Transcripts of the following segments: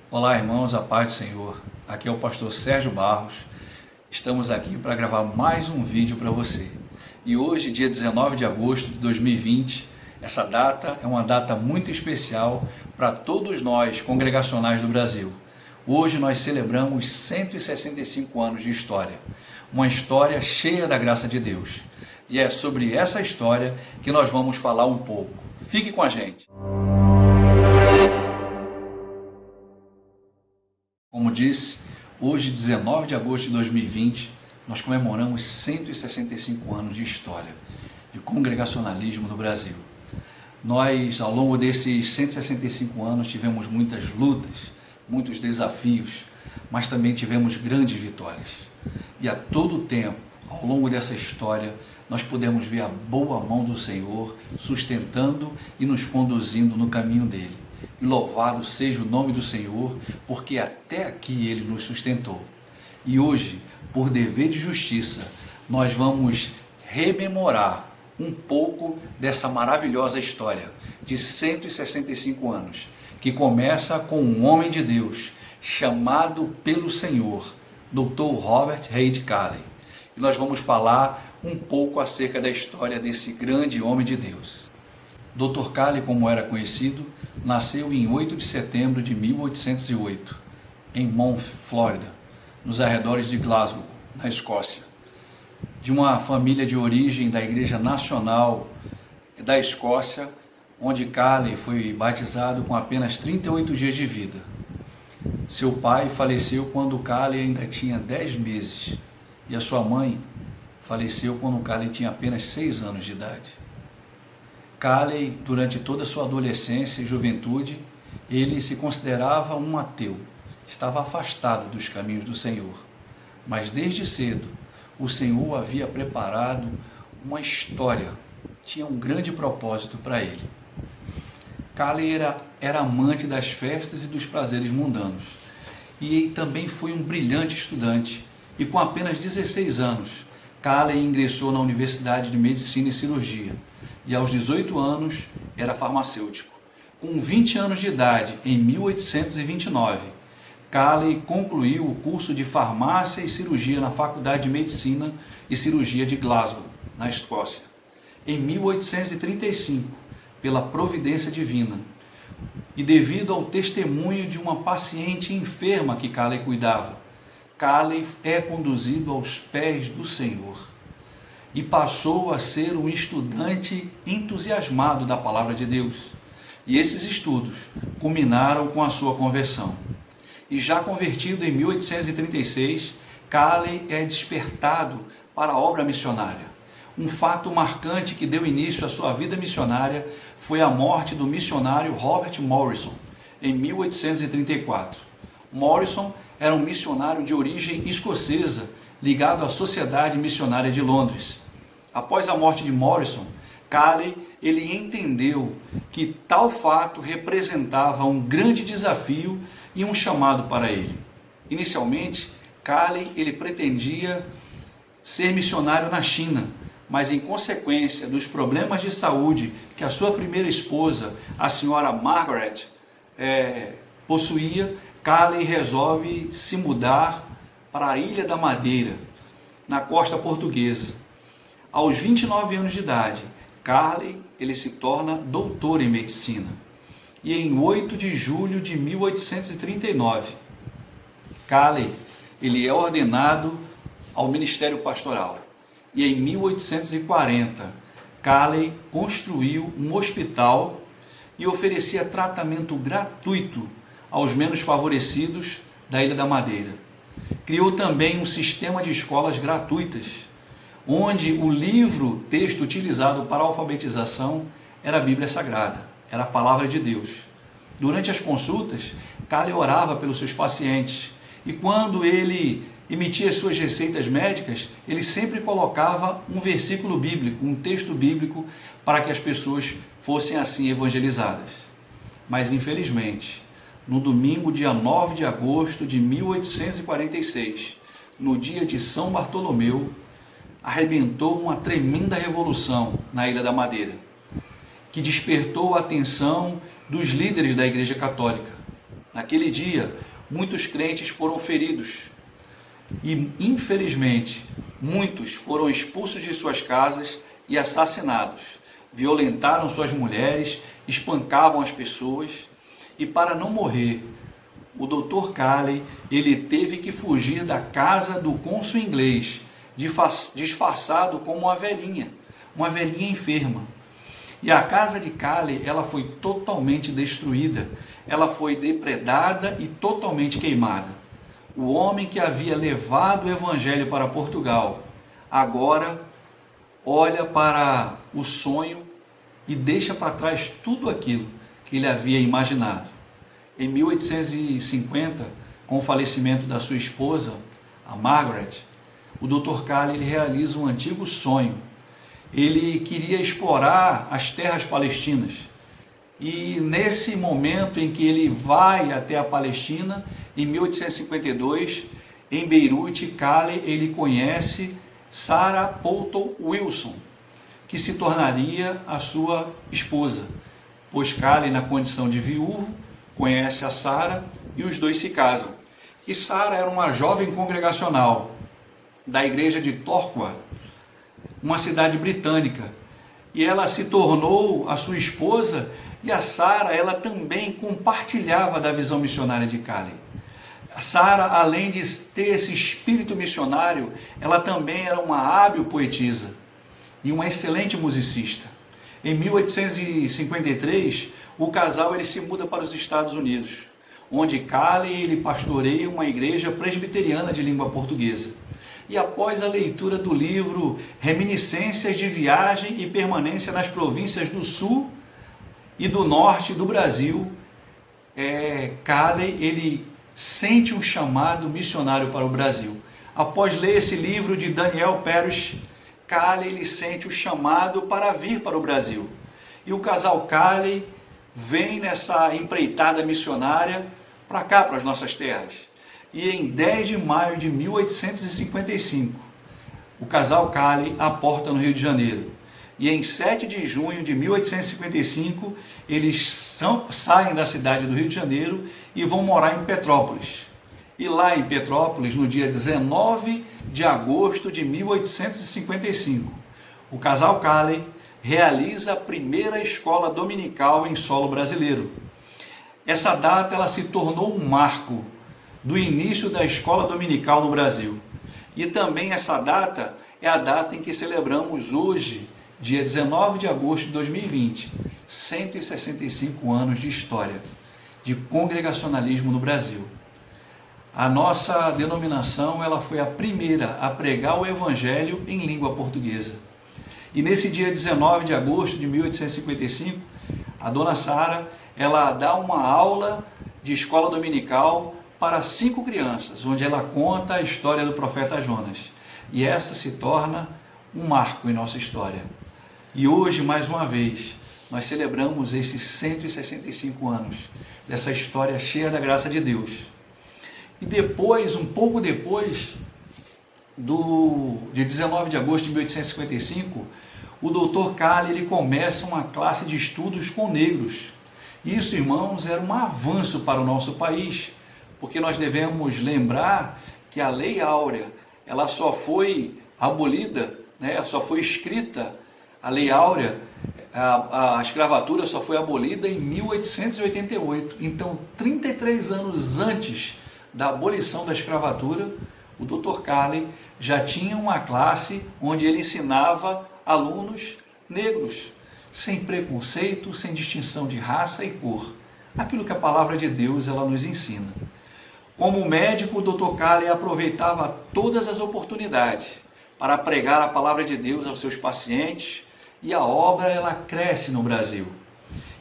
Olá, irmãos, a paz do Senhor. Aqui é o pastor Sérgio Barros. Estamos aqui para gravar mais um vídeo para você. E hoje, dia 19 de agosto de 2020, essa data é uma data muito especial para todos nós, congregacionais do Brasil. Hoje nós celebramos 165 anos de história, uma história cheia da graça de Deus. E é sobre essa história que nós vamos falar um pouco. Fique com a gente. Como disse, hoje, 19 de agosto de 2020, nós comemoramos 165 anos de história, de congregacionalismo no Brasil. Nós, ao longo desses 165 anos, tivemos muitas lutas, muitos desafios, mas também tivemos grandes vitórias. E a todo tempo, ao longo dessa história, nós podemos ver a boa mão do Senhor sustentando e nos conduzindo no caminho dele. E louvado seja o nome do Senhor, porque até aqui ele nos sustentou. E hoje, por dever de justiça, nós vamos rememorar um pouco dessa maravilhosa história de 165 anos, que começa com um homem de Deus, chamado pelo Senhor, Dr. Robert Reid Calley. E nós vamos falar um pouco acerca da história desse grande homem de Deus. Dr. Calley, como era conhecido, nasceu em 8 de setembro de 1808, em Monmouth, Flórida, nos arredores de Glasgow, na Escócia, de uma família de origem da Igreja Nacional da Escócia, onde Calley foi batizado com apenas 38 dias de vida. Seu pai faleceu quando Calley ainda tinha 10 meses e a sua mãe faleceu quando Calley tinha apenas 6 anos de idade. Calley, durante toda a sua adolescência e juventude, ele se considerava um ateu, estava afastado dos caminhos do Senhor. Mas desde cedo, o Senhor havia preparado uma história, tinha um grande propósito para ele. Calley era amante das festas e dos prazeres mundanos, e também foi um brilhante estudante, e com apenas 16 anos, Calley ingressou na Universidade de Medicina e Cirurgia, e aos 18 anos era farmacêutico. Com 20 anos de idade, em 1829, Calley concluiu o curso de farmácia e cirurgia na Faculdade de Medicina e Cirurgia de Glasgow, na Escócia. Em 1835, pela providência divina, e devido ao testemunho de uma paciente enferma que Calley cuidava, Calley é conduzido aos pés do Senhor e passou a ser um estudante entusiasmado da palavra de Deus. E esses estudos culminaram com a sua conversão. E já convertido em 1836, Calley é despertado para a obra missionária. Um fato marcante que deu início à sua vida missionária foi a morte do missionário Robert Morrison, em 1834. Morrison era um missionário de origem escocesa, ligado à Sociedade Missionária de Londres. Após a morte de Morrison, Calley ele entendeu que tal fato representava um grande desafio e um chamado para ele. Inicialmente, Calley ele pretendia ser missionário na China, mas em consequência dos problemas de saúde que a sua primeira esposa, a senhora Margaret, possuía, Calley resolve se mudar para a Ilha da Madeira, na costa portuguesa. Aos 29 anos de idade, Calley ele se torna doutor em medicina. E em 8 de julho de 1839, Calley ele é ordenado ao ministério pastoral. E em 1840, Calley construiu um hospital e oferecia tratamento gratuito aos menos favorecidos da Ilha da Madeira. Criou também um sistema de escolas gratuitas, onde o texto utilizado para a alfabetização era a Bíblia Sagrada, era a Palavra de Deus. Durante as consultas, Calley orava pelos seus pacientes, e quando ele emitia suas receitas médicas, ele sempre colocava um versículo bíblico, um texto bíblico, para que as pessoas fossem assim evangelizadas. Mas, infelizmente, no domingo, dia 9 de agosto de 1846, no dia de São Bartolomeu, arrebentou uma tremenda revolução na Ilha da Madeira, que despertou a atenção dos líderes da Igreja Católica. Naquele dia, muitos crentes foram feridos e, infelizmente, muitos foram expulsos de suas casas e assassinados. Violentaram suas mulheres, espancavam as pessoas e, para não morrer, o Dr. Calley, ele teve que fugir da casa do cônsul inglês, disfarçado como uma velhinha enferma. E a casa de Calley, ela foi totalmente destruída, ela foi depredada e totalmente queimada. O homem que havia levado o evangelho para Portugal, agora olha para o sonho e deixa para trás tudo aquilo que ele havia imaginado. Em 1850, com o falecimento da sua esposa, a Margaret, o Dr. Calley ele realiza um antigo sonho. Ele queria explorar as terras palestinas. E nesse momento em que ele vai até a Palestina, em 1852, em Beirute, Calley ele conhece Sarah Poulton Wilson, que se tornaria a sua esposa, pois Calley, na condição de viúvo, conhece a Sarah e os dois se casam. E Sarah era uma jovem congregacional da igreja de Torquay, uma cidade britânica, e ela se tornou a sua esposa, e a Sarah, ela também compartilhava da visão missionária de Calley. A Sarah, além de ter esse espírito missionário, ela também era uma hábil poetisa e uma excelente musicista. Em 1853, o casal ele se muda para os Estados Unidos, onde Calley ele pastoreia uma igreja presbiteriana de língua portuguesa. E após a leitura do livro Reminiscências de Viagem e Permanência nas Províncias do Sul e do Norte do Brasil, Calley ele sente um chamado missionário para o Brasil. Após ler esse livro de Daniel Parish, Calley ele sente o chamado para vir para o Brasil. E o casal Calley vem nessa empreitada missionária para cá, para as nossas terras. E em 10 de maio de 1855, o casal Calley aporta no Rio de Janeiro. E em 7 de junho de 1855, eles saem da cidade do Rio de Janeiro e vão morar em Petrópolis. E lá em Petrópolis, no dia 19 de agosto de 1855, o casal Calley realiza a primeira escola dominical em solo brasileiro. Essa data ela se tornou um marco do início da escola dominical no Brasil. E também essa data é a data em que celebramos hoje, dia 19 de agosto de 2020, 165 anos de história de congregacionalismo no Brasil. A nossa denominação ela foi a primeira a pregar o evangelho em língua portuguesa. E nesse dia 19 de agosto de 1855, a dona Sara, ela dá uma aula de escola dominical para 5 crianças, onde ela conta a história do profeta Jonas. E essa se torna um marco em nossa história. E hoje, mais uma vez, nós celebramos esses 165 anos dessa história cheia da graça de Deus. E depois, um pouco depois de 19 de agosto de 1855, o Dr. Calley ele começa uma classe de estudos com negros. Isso, irmãos, era um avanço para o nosso país, porque nós devemos lembrar que a Lei Áurea, ela só foi abolida, só foi escrita, a Lei Áurea, a escravatura só foi abolida em 1888. Então, 33 anos antes da abolição da escravatura, o Dr. Calley já tinha uma classe onde ele ensinava alunos negros, sem preconceito, sem distinção de raça e cor. Aquilo que a palavra de Deus ela nos ensina. Como médico, o Dr. Calley aproveitava todas as oportunidades para pregar a palavra de Deus aos seus pacientes, e a obra ela cresce no Brasil.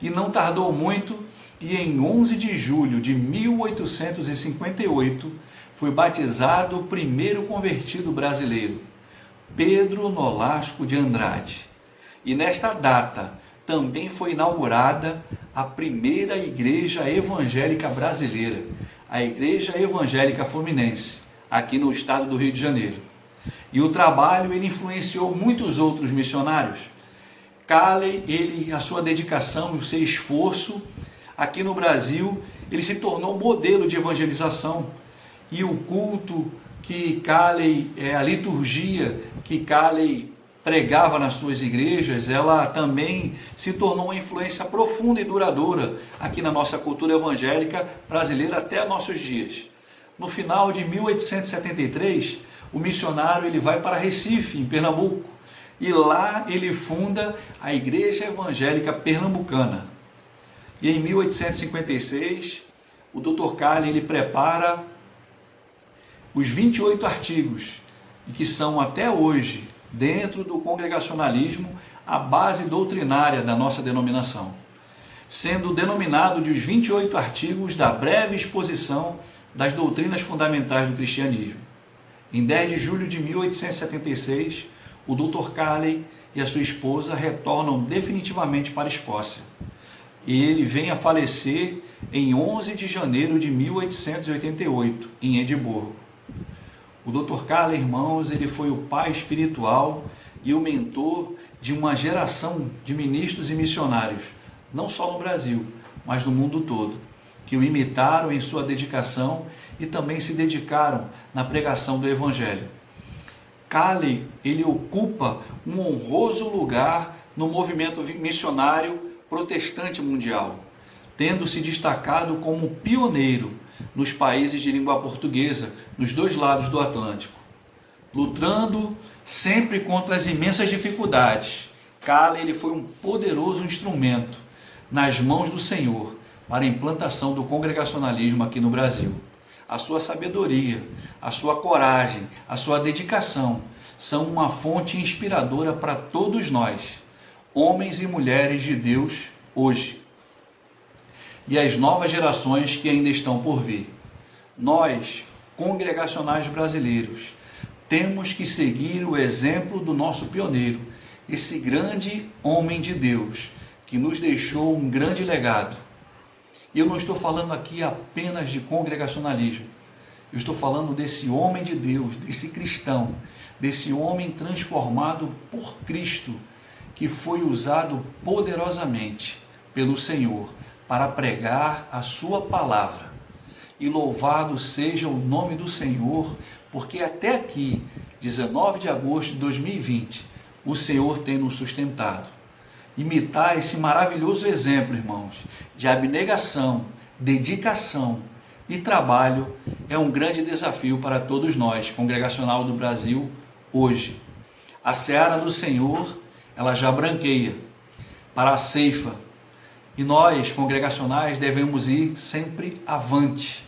E não tardou muito, e em 11 de julho de 1858 foi batizado o primeiro convertido brasileiro, Pedro Nolasco de Andrade. E nesta data também foi inaugurada a primeira igreja evangélica brasileira, a Igreja Evangélica Fluminense, aqui no estado do Rio de Janeiro. E o trabalho ele influenciou muitos outros missionários. Calley, a sua dedicação e o seu esforço aqui no Brasil, ele se tornou modelo de evangelização. E o culto que Calley, a liturgia que Calley pregava nas suas igrejas, ela também se tornou uma influência profunda e duradoura aqui na nossa cultura evangélica brasileira até nossos dias. No final de 1873, o missionário ele vai para Recife, em Pernambuco, e lá ele funda a Igreja Evangélica Pernambucana. E em 1856, o Dr. Calley ele prepara os 28 artigos, e que são até hoje, dentro do congregacionalismo, a base doutrinária da nossa denominação, sendo denominado de os 28 artigos da breve exposição das doutrinas fundamentais do cristianismo. Em 10 de julho de 1876, o Dr. Calley e a sua esposa retornam definitivamente para a Escócia. E ele vem a falecer em 11 de janeiro de 1888, em Edimburgo. O Dr. Calley, irmãos, ele foi o pai espiritual e o mentor de uma geração de ministros e missionários, não só no Brasil, mas no mundo todo, que o imitaram em sua dedicação e também se dedicaram na pregação do Evangelho. Calley, ele ocupa um honroso lugar no movimento missionário protestante mundial, tendo se destacado como pioneiro nos países de língua portuguesa, nos dois lados do Atlântico. Lutando sempre contra as imensas dificuldades, Calley ele foi um poderoso instrumento nas mãos do Senhor para a implantação do congregacionalismo aqui no Brasil. A sua sabedoria, a sua coragem, a sua dedicação são uma fonte inspiradora para todos nós, homens e mulheres de Deus hoje, e as novas gerações que ainda estão por vir. Nós, congregacionais brasileiros, temos que seguir o exemplo do nosso pioneiro, esse grande homem de Deus, que nos deixou um grande legado. E eu não estou falando aqui apenas de congregacionalismo, eu estou falando desse homem de Deus, desse cristão, desse homem transformado por Cristo, que foi usado poderosamente pelo Senhor para pregar a sua palavra. E louvado seja o nome do Senhor, porque até aqui, 19 de agosto de 2020, o Senhor tem nos sustentado. Imitar esse maravilhoso exemplo, irmãos, de abnegação, dedicação e trabalho é um grande desafio para todos nós, congregacional do Brasil, hoje. A seara do Senhor, ela já branqueia para a ceifa, e nós, congregacionais, devemos ir sempre avante,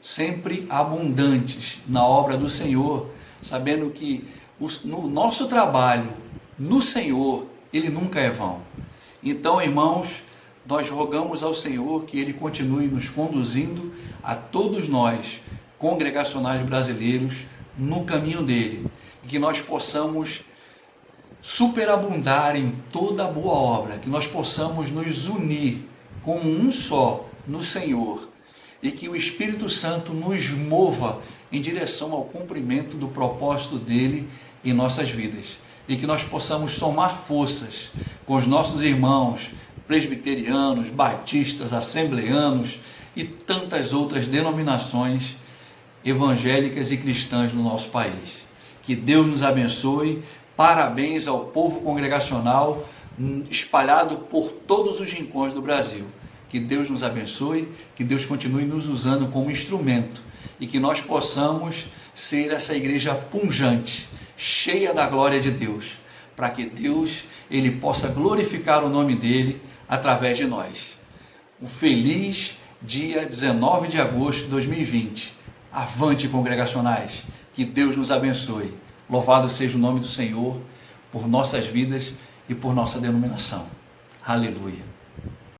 sempre abundantes na obra do Senhor, sabendo que no nosso trabalho, no Senhor, ele nunca é vão. Então, irmãos, nós rogamos ao Senhor que Ele continue nos conduzindo a todos nós, congregacionais brasileiros, no caminho dele, e que nós possamos superabundar em toda a boa obra, que nós possamos nos unir como um só no Senhor, e que o Espírito Santo nos mova em direção ao cumprimento do propósito dele em nossas vidas, e que nós possamos somar forças com os nossos irmãos presbiterianos, batistas, assembleanos e tantas outras denominações evangélicas e cristãs no nosso país. Que Deus nos abençoe. Parabéns ao povo congregacional espalhado por todos os rincões do Brasil. Que Deus nos abençoe, que Deus continue nos usando como instrumento e que nós possamos ser essa igreja pujante, cheia da glória de Deus, para que Deus ele possa glorificar o nome dele através de nós. Um feliz dia 19 de agosto de 2020. Avante, congregacionais, que Deus nos abençoe. Louvado seja o nome do Senhor por nossas vidas e por nossa denominação. Aleluia.